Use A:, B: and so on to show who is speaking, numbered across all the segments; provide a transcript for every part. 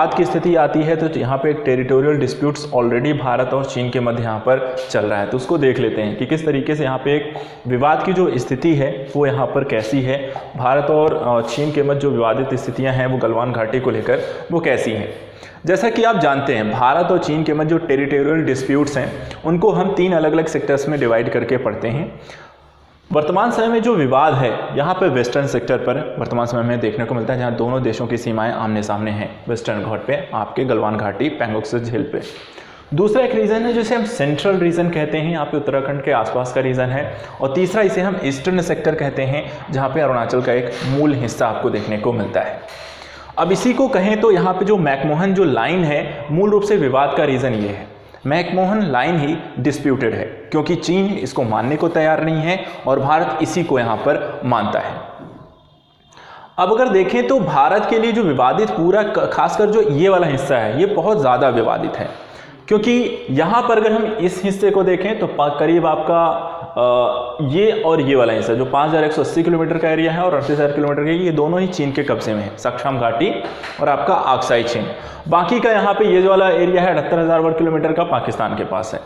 A: बात की स्थिति आती है तो यहाँ पे एक टेरिटोरियल डिस्प्यूट्स ऑलरेडी भारत और चीन के मध्य यहाँ पर चल रहा है, तो उसको देख लेते हैं कि किस तरीके से यहाँ पे एक विवाद की जो स्थिति है वो यहाँ पर कैसी है। भारत और चीन के मध्य जो विवादित स्थितियाँ हैं वो गलवान घाटी को लेकर वो कैसी हैं। जैसा कि आप जानते हैं भारत और चीन के मध्य जो टेरिटोरियल डिस्प्यूट्स हैं उनको हम 3 अलग अलग सेक्टर्स में डिवाइड करके पढ़ते हैं। वर्तमान समय में जो विवाद है यहाँ पर वेस्टर्न सेक्टर पर वर्तमान समय में देखने को मिलता है, जहाँ दोनों देशों की सीमाएं आमने सामने हैं। वेस्टर्न घाट पे आपके गलवान घाटी पैंगोंग झील पे। दूसरा एक रीजन है जिसे हम सेंट्रल रीजन कहते हैं, यहाँ पे उत्तराखंड के आसपास का रीजन है। और तीसरा इसे हम ईस्टर्न सेक्टर कहते हैं, जहाँ पे अरुणाचल का एक मूल हिस्सा आपको देखने को मिलता है। अब इसी को कहें तो यहाँ पे जो मैकमोहन जो लाइन है, मूल रूप से विवाद का रीजन ये है। मैकमोहन लाइन ही डिस्प्यूटेड है क्योंकि चीन इसको मानने को तैयार नहीं है और भारत इसी को यहाँ पर मानता है। अब अगर देखें तो भारत के लिए जो विवादित पूरा खासकर जो ये वाला हिस्सा है ये बहुत ज़्यादा विवादित है, क्योंकि यहाँ पर अगर हम इस हिस्से को देखें तो करीब आपका ये और ये वाला हिस्सा जो 5180 किलोमीटर का एरिया है और 38,000 किलोमीटर का, ये दोनों ही चीन के कब्जे में है, सक्छम घाटी और आपका आक्साई चीन। बाकी का यहाँ पे ये जो वाला एरिया है 78,000 वर्ग किलोमीटर का पाकिस्तान के पास है।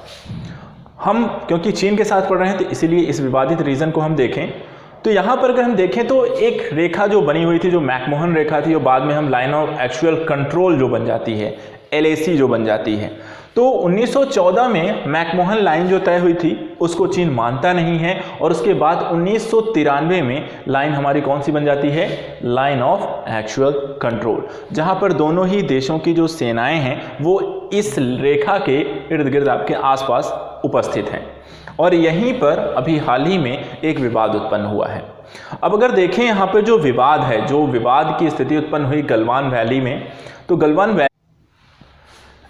A: हम क्योंकि चीन के साथ पढ़ रहे हैं तो इसीलिए इस विवादित रीजन को हम देखें तो यहाँ पर अगर हम देखें तो एक रेखा जो बनी हुई थी जो मैकमोहन रेखा थी और बाद में हम लाइन ऑफ एक्चुअल कंट्रोल जो बन जाती है, LAC जो बन जाती है, तो 1914 में मैकमोहन लाइन जो तय हुई थी उसको चीन मानता नहीं है और उसके बाद 1993 में लाइन हमारी कौन सी बन जाती है, लाइन ऑफ एक्चुअल कंट्रोल, जहां पर दोनों ही देशों की जो सेनाएं हैं वो इस रेखा के इर्द गिर्द आपके आसपास उपस्थित हैं। और यहीं पर अभी हाल ही में एक विवाद उत्पन्न हुआ है। अब अगर देखें यहाँ पर जो विवाद है, जो विवाद की स्थिति उत्पन्न हुई गलवान वैली में, तो गलवान वैली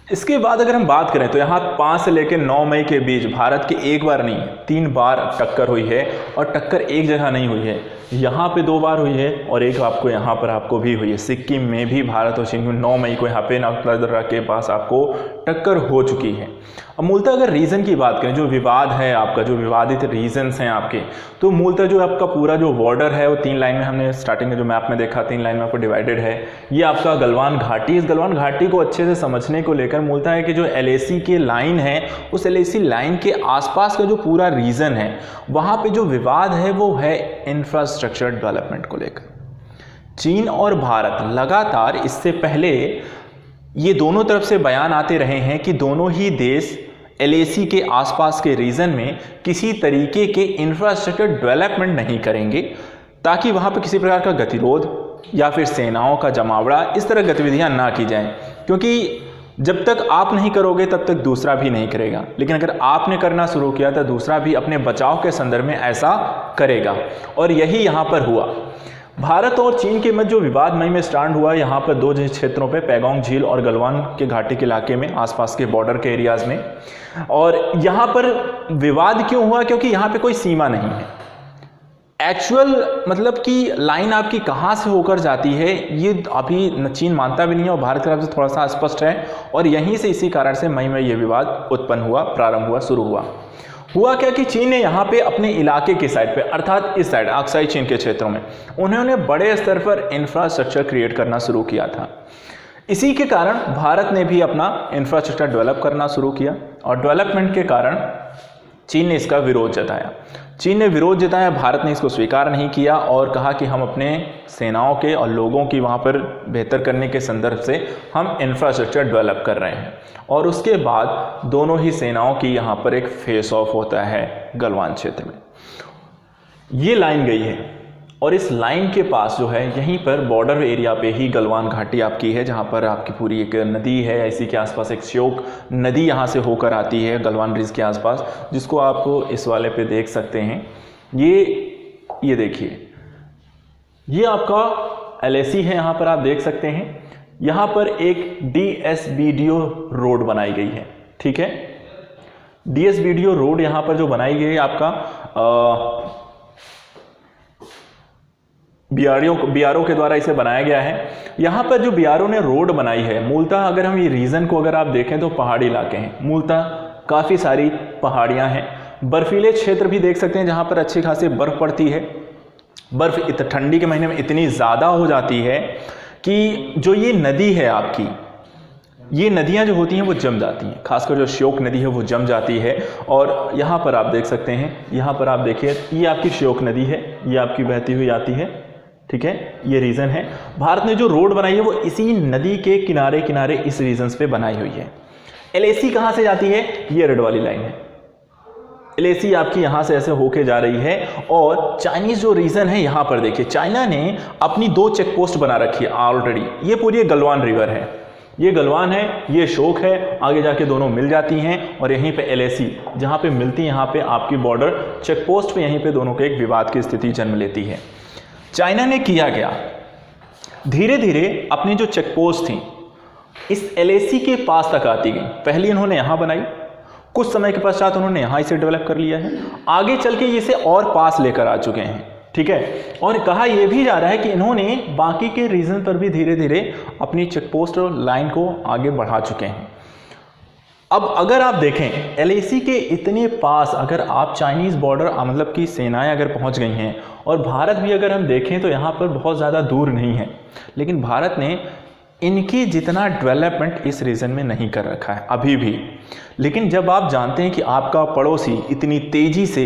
A: इसके बाद अगर हम बात करें तो यहाँ 5 से लेकर 9 मई के बीच भारत के एक बार नहीं 3 बार टक्कर हुई है और टक्कर एक जगह नहीं हुई है, यहाँ पे 2 बार हुई है और एक आपको यहाँ पर आपको भी हुई है। सिक्किम में भी भारत और चीन 9 मई को यहाँ पे नागदर्रा के पास आपको टक्कर हो चुकी है। अब मूलतः अगर रीज़न की बात करें, जो विवाद है आपका, जो विवादित रीजन्स हैं आपके, तो मूलतः जो आपका पूरा जो बॉर्डर है वो 3 लाइन में हमने स्टार्टिंग में जो मैप में देखा 3 लाइन में आपको डिवाइडेड है। ये आपका गलवान घाटी, इस गलवान घाटी को अच्छे से समझने को लेकर मूलतः है कि जो LAC की लाइन है उस LAC लाइन के आसपास का जो पूरा रीजन है वहाँ पे जो विवाद है वो है इंफ्रास्ट्रक्चर डेवलपमेंट को लेकर। चीन और भारत लगातार इससे पहले ये दोनों तरफ से बयान आते रहे हैं कि दोनों ही देश LAC के आसपास के रीजन में किसी तरीके के इंफ्रास्ट्रक्चर डेवलपमेंट नहीं करेंगे ताकि वहाँ पर किसी प्रकार का गतिरोध या फिर सेनाओं का जमावड़ा इस तरह गतिविधियाँ ना की जाएं, क्योंकि जब तक आप नहीं करोगे तब तक दूसरा भी नहीं करेगा, लेकिन अगर आपने करना शुरू किया तो दूसरा भी अपने बचाव के संदर्भ में ऐसा करेगा। और यही यहाँ पर हुआ। भारत और चीन के मध्य जो विवाद मई में स्टार्ट हुआ यहाँ पर 2 क्षेत्रों पे, पैंगोंग झील और गलवान के घाटी के इलाके में, आसपास के बॉर्डर के एरियाज में। और यहाँ पर विवाद क्यों हुआ, क्योंकि यहाँ पे कोई सीमा नहीं है। एक्चुअल मतलब कि लाइन आपकी कहाँ से होकर जाती है ये अभी चीन मानता भी नहीं है और भारत की तरफ से थोड़ा सा अस्पष्ट है। और यहीं से इसी कारण से मई में ये विवाद उत्पन्न हुआ, प्रारंभ हुआ, शुरू हुआ क्या कि चीन ने यहाँ पे अपने इलाके की साइड पे, अर्थात इस साइड आक्साई चीन के क्षेत्रों में उन्होंने बड़े स्तर पर इंफ्रास्ट्रक्चर क्रिएट करना शुरू किया था। इसी के कारण भारत ने भी अपना इंफ्रास्ट्रक्चर डेवलप करना शुरू किया और डेवलपमेंट के कारण चीन ने इसका विरोध जताया। चीन ने विरोध जताया, भारत ने इसको स्वीकार नहीं किया और कहा कि हम अपने सेनाओं के और लोगों की वहाँ पर बेहतर करने के संदर्भ से हम इंफ्रास्ट्रक्चर डेवलप कर रहे हैं। और उसके बाद दोनों ही सेनाओं की यहाँ पर एक फेस ऑफ होता है गलवान क्षेत्र में। ये लाइन गई है और इस लाइन के पास जो है यहीं पर बॉर्डर एरिया पे ही गलवान घाटी आपकी है, जहाँ पर आपकी पूरी एक नदी है, इसी के आसपास एक श्योक नदी यहाँ से होकर आती है गलवान रिज के आसपास, जिसको आप इस वाले पे देख सकते हैं। ये देखिए, ये आपका LAC है, यहाँ पर आप देख सकते हैं। यहाँ पर एक DSBDO रोड बनाई गई है, ठीक है। DSBDO रोड यहाँ पर जो बनाई गई है आपका BRO के द्वारा इसे बनाया गया है। यहाँ पर जो BRO ने रोड बनाई है, मूलतः अगर हम ये रीजन को अगर आप देखें तो पहाड़ी इलाके हैं, मूलतः काफ़ी सारी पहाड़ियाँ हैं, बर्फीले क्षेत्र भी देख सकते हैं जहाँ पर अच्छी खासी बर्फ़ पड़ती है। बर्फ़ ठंडी के महीने में इतनी ज़्यादा हो जाती है कि जो ये नदी है आपकी, ये नदियां जो होती हैं वो जम जाती हैं, खासकर जो श्योक नदी है वो जम जाती है। और यहाँ पर आप देख सकते हैं, यहाँ पर आप देखिए ये आपकी श्योक नदी है, ये आपकी बहती हुई आती है, ठीक है, ये रीजन है। भारत ने जो रोड बनाई है वो इसी नदी के किनारे किनारे इस रीजन्स पे बनाई हुई है। LAC कहाँ से जाती है, ये रेड वाली लाइन है, LAC आपकी यहाँ से ऐसे होके जा रही है। और चाइनीज जो रीजन है यहाँ पर देखिए, चाइना ने अपनी 2 चेक पोस्ट बना रखी है ऑलरेडी। ये पूरी गलवान रिवर है, ये गलवान है, ये शोक है, आगे जाके दोनों मिल जाती हैं। और यहीं पे LAC जहाँ पे मिलती है, यहाँ पे आपकी बॉर्डर चेक पोस्ट पे यहीं पे दोनों के एक विवाद की स्थिति जन्म लेती है। चाइना ने किया क्या, धीरे धीरे अपनी जो चेक पोस्ट थी इस LAC के पास तक आती गई। पहले इन्होंने यहाँ बनाई, कुछ समय के पश्चात उन्होंने यहाँ इसे डेवलप कर लिया है, आगे चल के इसे और पास लेकर आ चुके हैं, ठीक है। और कहा यह भी जा रहा है कि इन्होंने बाकी के रीजन पर भी धीरे धीरे अपनी चेक पोस्ट और लाइन को आगे बढ़ा चुके हैं। अब अगर आप देखें LAC के इतने पास अगर आप चाइनीज बॉर्डर मतलब की सेनाएं अगर पहुंच गई हैं, और भारत भी अगर हम देखें तो यहाँ पर बहुत ज़्यादा दूर नहीं है, लेकिन भारत ने इनकी जितना डेवलपमेंट इस रीजन में नहीं कर रखा है अभी भी। लेकिन जब आप जानते हैं कि आपका पड़ोसी इतनी तेज़ी से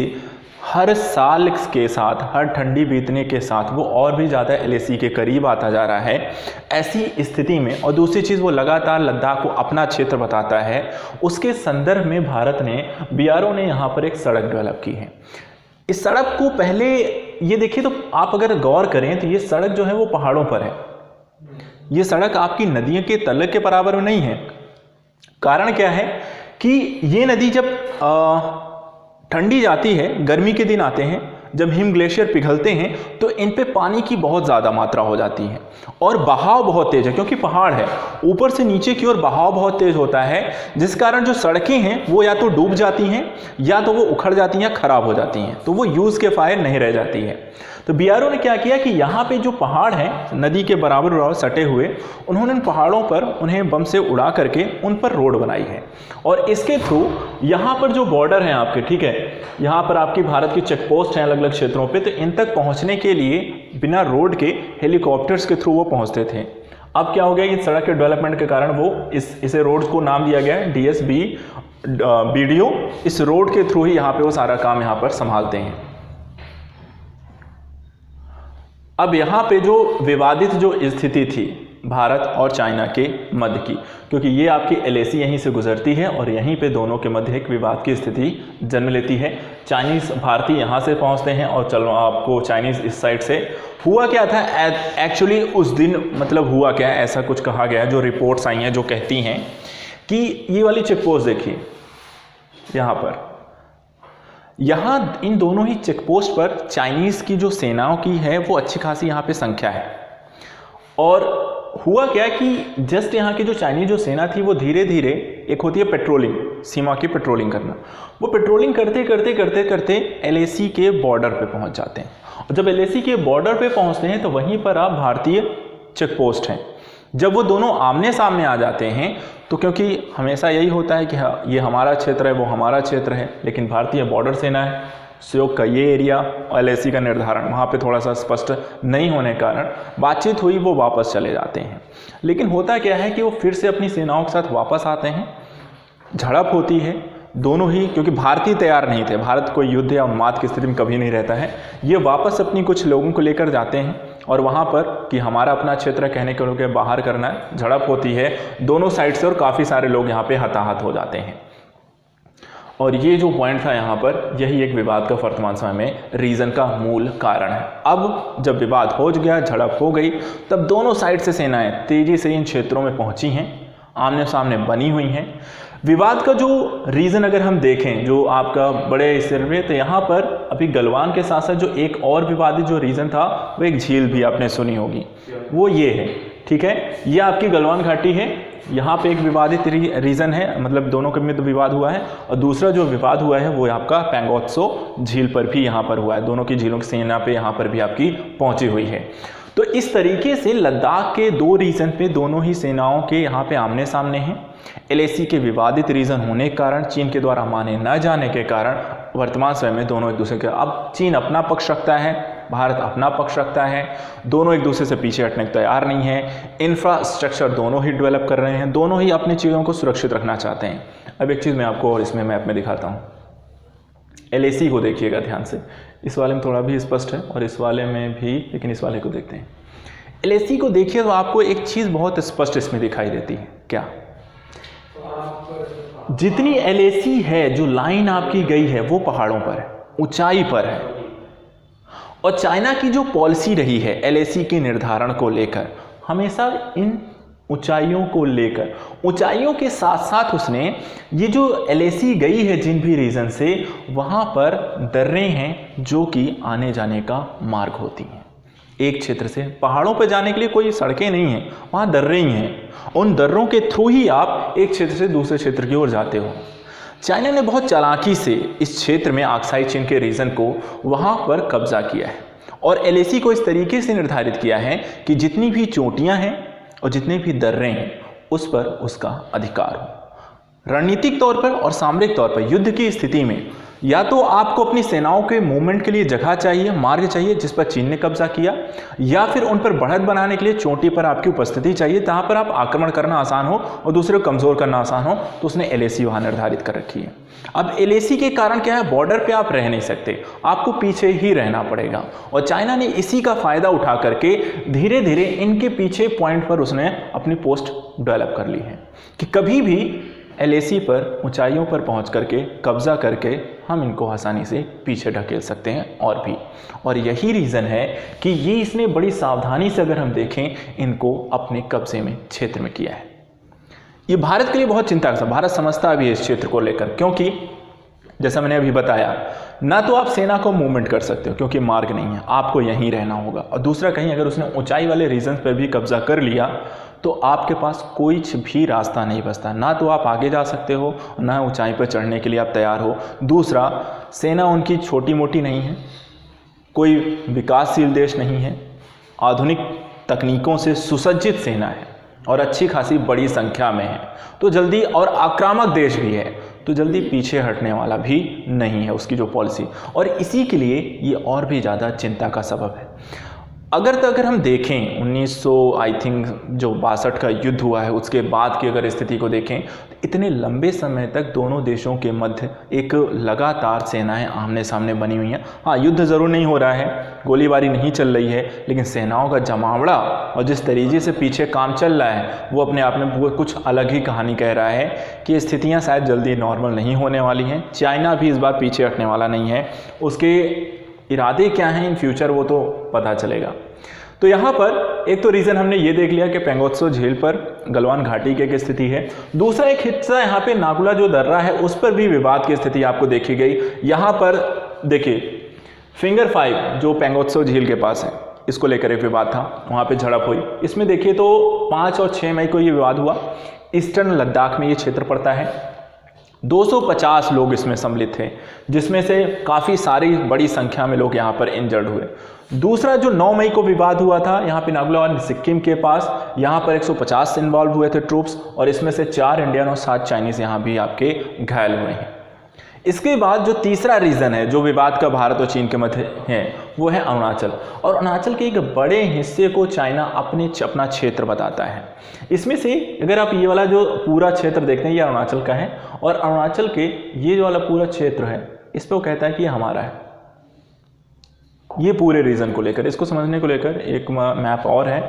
A: हर साल के साथ, हर ठंडी बीतने के साथ वो और भी ज़्यादा LAC के करीब आता जा रहा है, ऐसी स्थिति में, और दूसरी चीज़ वो लगातार लद्दाख को अपना क्षेत्र बताता है, उसके संदर्भ में भारत ने, BRO ने यहाँ पर एक सड़क डेवलप की है। इस सड़क को पहले ये देखिए तो आप अगर गौर करें तो ये सड़क जो है वो पहाड़ों पर है, ये सड़क आपकी नदियों के तल के बराबर में नहीं है। कारण क्या है कि ये नदी जब ठंडी जाती है, गर्मी के दिन आते हैं, जब हिम ग्लेशियर पिघलते हैं तो इन पे पानी की बहुत ज़्यादा मात्रा हो जाती है और बहाव बहुत तेज़ है, क्योंकि पहाड़ है, ऊपर से नीचे की ओर बहाव बहुत तेज़ होता है, जिस कारण जो सड़कें हैं वो या तो डूब जाती हैं या तो वो उखड़ जाती हैं या ख़राब हो जाती हैं, तो वो यूज़ के फायर नहीं रह जाती है। तो BRO ने क्या किया कि यहाँ पे जो पहाड़ हैं नदी के बराबर बराबर सटे हुए, उन्होंने उन पहाड़ों पर उन्हें बम से उड़ा करके उन पर रोड बनाई है। और इसके थ्रू यहाँ पर जो बॉर्डर हैं आपके, ठीक है, यहाँ पर आपकी भारत की चेक पोस्ट हैं अलग अलग क्षेत्रों पे, तो इन तक पहुँचने के लिए बिना रोड के हेलीकॉप्टर्स के थ्रू वो पहुँचते थे। अब क्या हो गया कि सड़क के डेवलपमेंट के कारण वो इसे रोड को नाम दिया गया है DSB BDO। इस रोड के थ्रू ही यहाँ पे वो सारा काम यहाँ पर संभालते हैं। अब यहाँ पे जो विवादित जो स्थिति थी भारत और चाइना के मध्य की, क्योंकि ये आपकी LAC यहीं से गुजरती है और यहीं पे दोनों के मध्य एक विवाद की स्थिति जन्म लेती है। चाइनीज़ भारतीय यहाँ से पहुँचते हैं और चलो आपको चाइनीज़ इस साइड से। हुआ क्या था एक्चुअली उस दिन, मतलब हुआ क्या, ऐसा कुछ कहा गया है, जो रिपोर्ट्स आई हैं जो कहती हैं कि ये वाली चेक पोस्ट देखिए यहाँ पर, यहाँ इन दोनों ही चेक पोस्ट पर चाइनीज़ की जो सेनाओं की है वो अच्छी खासी यहाँ पे संख्या है। और हुआ क्या कि जस्ट यहाँ की जो चाइनीज जो सेना थी वो धीरे धीरे, एक होती है पेट्रोलिंग, सीमा की पेट्रोलिंग करना, वो पेट्रोलिंग करते करते करते करते LAC के बॉर्डर पे पहुँच जाते हैं। और जब LAC के बॉर्डर पे पहुँचते हैं तो वहीं पर आप भारतीय चेक पोस्ट हैं। जब वो दोनों आमने सामने आ जाते हैं तो, क्योंकि हमेशा यही होता है कि हाँ ये हमारा क्षेत्र है वो हमारा क्षेत्र है, लेकिन भारतीय बॉर्डर सेना है, श्योक का ये एरिया और LAC का निर्धारण वहाँ पे थोड़ा सा स्पष्ट नहीं होने के कारण बातचीत हुई, वो वापस चले जाते हैं। लेकिन होता क्या है कि वो फिर से अपनी सेनाओं के साथ वापस आते हैं, झड़प होती है दोनों ही, क्योंकि भारतीय तैयार नहीं थे, भारत कोई युद्ध या उन्माद की स्थिति में कभी नहीं रहता है। ये वापस अपनी कुछ लोगों को लेकर जाते हैं और वहाँ पर कि हमारा अपना क्षेत्र कहने के लोग बाहर करना है, झड़प होती है दोनों साइड से और काफ़ी सारे लोग यहाँ पे हताहत हो जाते हैं। और ये जो पॉइंट था यहाँ पर, यही एक विवाद का वर्तमान समय में रीजन का मूल कारण है। अब जब विवाद हो गया, झड़प हो गई, तब दोनों साइड से सेनाएं तेजी से इन क्षेत्रों में पहुंची हैं, आमने सामने बनी हुई हैं। विवाद का जो रीज़न अगर हम देखें जो आपका बड़े सिर में, तो यहाँ पर अभी गलवान के साथ साथ जो एक और विवादित जो रीज़न था वो एक झील भी आपने सुनी होगी, वो ये है, ठीक है, ये आपकी गलवान घाटी है। यहाँ पे एक विवादित रीज़न है, मतलब दोनों के मध्य विवाद हुआ है। और दूसरा जो विवाद हुआ है वो आपका पैंगोत्सो झील पर भी यहाँ पर हुआ है, दोनों की झीलों की सेना पे यहाँ पर भी आपकी पहुँची हुई है। तो इस तरीके से लद्दाख के दो रीजन पे दोनों ही सेनाओं के यहाँ पे आमने सामने हैं। LAC के विवादित रीजन होने के कारण, चीन के द्वारा माने न जाने के कारण वर्तमान समय में दोनों एक दूसरे के, अब चीन अपना पक्ष रखता है, भारत अपना पक्ष रखता है, दोनों एक दूसरे से पीछे हटने को तैयार नहीं है। इंफ्रास्ट्रक्चर दोनों ही डेवलप कर रहे हैं, दोनों ही अपनी चीज़ों को सुरक्षित रखना चाहते हैं। अब एक चीज़ मैं आपको और इसमें मैप में दिखाता हूँ। LAC को देखिएगा ध्यान से, इस वाले में थोड़ा भी स्पष्ट है और इस वाले में भी, लेकिन इस वाले को देखते हैं। LAC को देखिए तो आपको एक चीज़ बहुत स्पष्ट इसमें दिखाई देती है। क्या? जितनी LAC है, जो लाइन आपकी गई है वो पहाड़ों पर है, ऊंचाई पर है। और चाइना की जो पॉलिसी रही है LAC के निर्धारण को लेकर, हमेशा इन ऊंचाइयों को लेकर, ऊंचाइयों के साथ साथ उसने ये जो LAC गई है जिन भी रीजन से, वहाँ पर दर्रें हैं जो कि आने जाने का मार्ग होती हैं। एक क्षेत्र से पहाड़ों पर जाने के लिए कोई सड़कें नहीं हैं, वहाँ दर्रें ही हैं। उन दर्रों के थ्रू ही आप एक क्षेत्र से दूसरे क्षेत्र की ओर जाते हो। चाइना ने बहुत चालाकी से इस क्षेत्र में आक्साई चीन के रीजन को वहाँ पर कब्जा किया है और LAC को इस तरीके से निर्धारित किया है कि जितनी भी चोटियाँ हैं और जितने भी दर्रे हैं उस पर उसका अधिकार हो। रणनीतिक तौर पर और सामरिक तौर पर युद्ध की स्थिति में या तो आपको अपनी सेनाओं के मूवमेंट के लिए जगह चाहिए, मार्ग चाहिए जिस पर चीन ने कब्जा किया, या फिर उन पर बढ़त बनाने के लिए चोटी पर आपकी उपस्थिति चाहिए जहाँ पर आप आक्रमण करना आसान हो और दूसरे को कमज़ोर करना आसान हो। तो उसने LAC वहाँ निर्धारित कर रखी है। अब LAC के कारण क्या है, बॉर्डर पे आप रह नहीं सकते, आपको पीछे ही रहना पड़ेगा। और चाइना ने इसी का फ़ायदा उठा करके धीरे धीरे इनके पीछे पॉइंट पर उसने अपनी पोस्ट डेवलप कर ली है कि कभी भी LAC पर ऊंचाइयों पर पहुंच करके कब्जा करके हम इनको आसानी से पीछे ढकेल सकते हैं और भी। और यही रीज़न है कि ये इसने बड़ी सावधानी से, अगर हम देखें, इनको अपने कब्जे में क्षेत्र में किया है। ये भारत के लिए बहुत चिंता का, भारत समझता भी है इस क्षेत्र को लेकर, क्योंकि जैसा मैंने अभी बताया, ना तो आप सेना को मूवमेंट कर सकते हो क्योंकि मार्ग नहीं है, आपको यहीं रहना होगा। और दूसरा, कहीं अगर उसने ऊंचाई वाले रीजन पर भी कब्जा कर लिया तो आपके पास कोई भी रास्ता नहीं बचता, ना तो आप आगे जा सकते हो, ना ऊंचाई पर चढ़ने के लिए आप तैयार हो। दूसरा, सेना उनकी छोटी मोटी नहीं है, कोई विकासशील देश नहीं है, आधुनिक तकनीकों से सुसज्जित सेना है और अच्छी खासी बड़ी संख्या में है, तो जल्दी, और आक्रामक देश भी है, तो जल्दी पीछे हटने वाला भी नहीं है उसकी जो पॉलिसी। और इसी के लिए ये और भी ज़्यादा चिंता का सबब है। अगर हम देखें 1962 का युद्ध हुआ है, उसके बाद की अगर स्थिति को देखें, तो इतने लंबे समय तक दोनों देशों के मध्य एक लगातार सेनाएं आमने सामने बनी हुई हैं। हाँ, युद्ध ज़रूर नहीं हो रहा है, गोलीबारी नहीं चल रही है, लेकिन सेनाओं का जमावड़ा और जिस तरीके से पीछे काम चल रहा है वो अपने आप में कुछ अलग ही कहानी कह रहा है कि स्थितियाँ शायद जल्दी नॉर्मल नहीं होने वाली हैं। चाइना भी इस बार पीछे हटने वाला नहीं है, उसके इरादे क्या हैं इन फ्यूचर वो तो पता चलेगा। तो यहाँ पर एक तो रीज़न हमने ये देख लिया कि पेंगोत्सो झील पर गलवान घाटी की स्थिति है। दूसरा एक हिस्सा यहाँ पे नागुला जो दर्रा है उस पर भी विवाद की स्थिति आपको देखी गई। यहाँ पर देखिए फिंगर 5 जो पेंगोत्सो झील के पास है, इसको लेकर एक विवाद था, वहाँ पे झड़प हुई। इसमें देखिए तो 5 और 6 मई को ये विवाद हुआ। ईस्टर्न लद्दाख में ये क्षेत्र पड़ता है। 250 लोग इसमें सम्मिलित थे, जिसमें से काफ़ी सारी बड़ी संख्या में लोग यहाँ पर इंजर्ड हुए। दूसरा जो 9 मई को विवाद हुआ था यहाँ पे नागुला और सिक्किम के पास, यहाँ पर 150 इन्वॉल्व हुए थे ट्रूप्स, और इसमें से 4 इंडियन और 7 चाइनीज़ यहाँ भी आपके घायल हुए हैं। इसके बाद जो तीसरा रीज़न है जो विवाद का भारत और चीन के मध्य है वो है अरुणाचल। और अरुणाचल के एक बड़े हिस्से को चाइना अपना क्षेत्र बताता है। इसमें से अगर आप ये वाला जो पूरा क्षेत्र देखते हैं ये अरुणाचल का है, और अरुणाचल के ये जो वाला पूरा क्षेत्र है इस पर वो कहता है कि ये हमारा है। ये पूरे रीजन को लेकर, इसको समझने को लेकर एक मैप और है।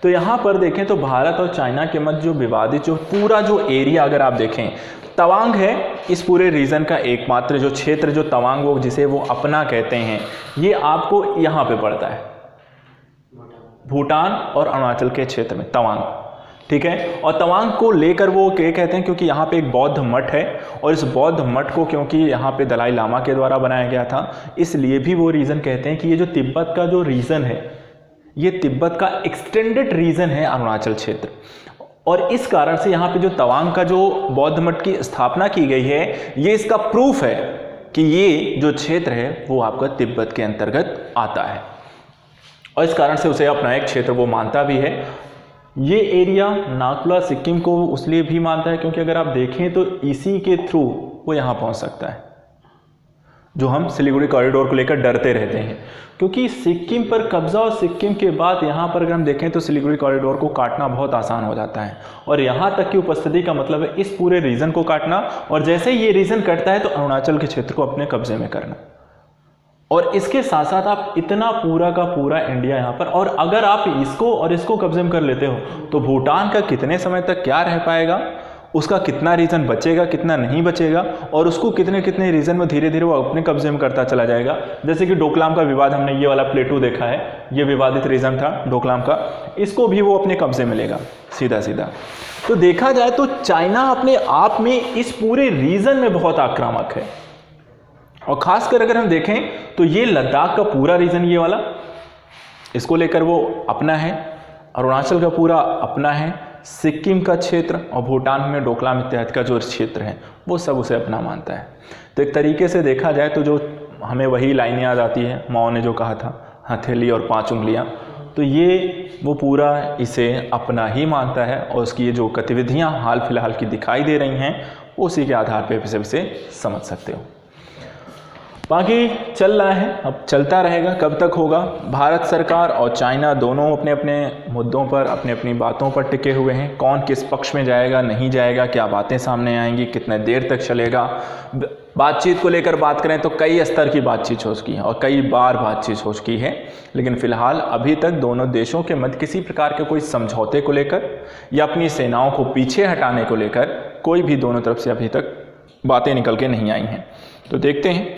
A: तो यहाँ पर देखें तो भारत और चाइना के मध्य जो विवादित जो पूरा जो एरिया अगर आप देखें, तवांग है इस पूरे रीजन का एकमात्र जो क्षेत्र, जो तवांग वो जिसे वो अपना कहते हैं, ये आपको यहाँ पे पड़ता है, भूटान और अरुणाचल के क्षेत्र में तवांग, ठीक है। और तवांग को लेकर वो क्या कहते हैं, क्योंकि यहाँ पे एक बौद्ध मठ है और इस बौद्ध मठ को क्योंकि यहाँ पे दलाई लामा के द्वारा बनाया गया था, इसलिए भी वो रीजन कहते हैं कि ये जो तिब्बत का जो रीजन है ये तिब्बत का एक्सटेंडेड रीजन है अरुणाचल क्षेत्र। और इस कारण से यहाँ पे जो तवांग का जो बौद्ध मठ की स्थापना की गई है ये इसका प्रूफ है कि ये जो क्षेत्र है वो आपका तिब्बत के अंतर्गत आता है। और इस कारण से उसे अपना एक क्षेत्र वो मानता भी है। ये एरिया नाथुला सिक्किम को उसलिए भी मानता है क्योंकि अगर आप देखें तो इसी के थ्रू वो यहाँ पहुँच सकता है, जो हम सिलीगुड़ी कॉरिडोर को लेकर डरते रहते हैं, क्योंकि सिक्किम पर कब्जा और सिक्किम के बाद यहाँ पर अगर हम देखें तो सिलीगुड़ी कॉरिडोर को काटना बहुत आसान हो जाता है। और यहाँ तक की उपस्थिति का मतलब है इस पूरे रीजन को काटना, और जैसे ही ये रीजन कटता है तो अरुणाचल के क्षेत्र को अपने कब्जे में करना। और इसके साथ साथ आप इतना पूरा का पूरा इंडिया यहाँ पर, और अगर आप इसको और इसको कब्जे में कर लेते हो तो भूटान का कितने समय तक क्या रह पाएगा, उसका कितना रीजन बचेगा, कितना नहीं बचेगा, और उसको कितने कितने रीजन में धीरे धीरे वो अपने कब्जे में करता चला जाएगा। जैसे कि डोकलाम का विवाद, हमने ये वाला प्लेटू देखा है, ये विवादित रीजन था डोकलाम का, इसको भी वो अपने कब्जे में लेगा सीधा सीधा। तो देखा जाए तो चाइना अपने आप में इस पूरे रीजन में बहुत आक्रामक है। और खासकर अगर हम देखें तो ये लद्दाख का पूरा रीजन, ये वाला, इसको लेकर वो अपना है, अरुणाचल का पूरा अपना है, सिक्किम का क्षेत्र और भूटान में डोकलाम इत्यादि का जो क्षेत्र है वो सब उसे अपना मानता है। तो एक तरीके से देखा जाए तो जो हमें वही लाइन याद आती है, माओ ने जो कहा था हथेली और 5 उंगलियां, तो ये वो पूरा इसे अपना ही मानता है। और उसकी ये जो गतिविधियां हाल फिलहाल की दिखाई दे रही हैं उसी के आधार पर इसे समझ सकते हो। बाकी चल रहा है, अब चलता रहेगा, कब तक होगा। भारत सरकार और चाइना दोनों अपने अपने मुद्दों पर, अपनी अपनी बातों पर टिके हुए हैं। कौन किस पक्ष में जाएगा, नहीं जाएगा, क्या बातें सामने आएंगी, कितने देर तक चलेगा। बातचीत को लेकर बात करें तो कई स्तर की बातचीत हो चुकी है और कई बार बातचीत हो चुकी है, लेकिन फिलहाल अभी तक दोनों देशों के मध्य किसी प्रकार के कोई समझौते को लेकर या अपनी सेनाओं को पीछे हटाने को लेकर कोई भी दोनों तरफ से अभी तक बातें निकल के नहीं आई हैं। तो देखते हैं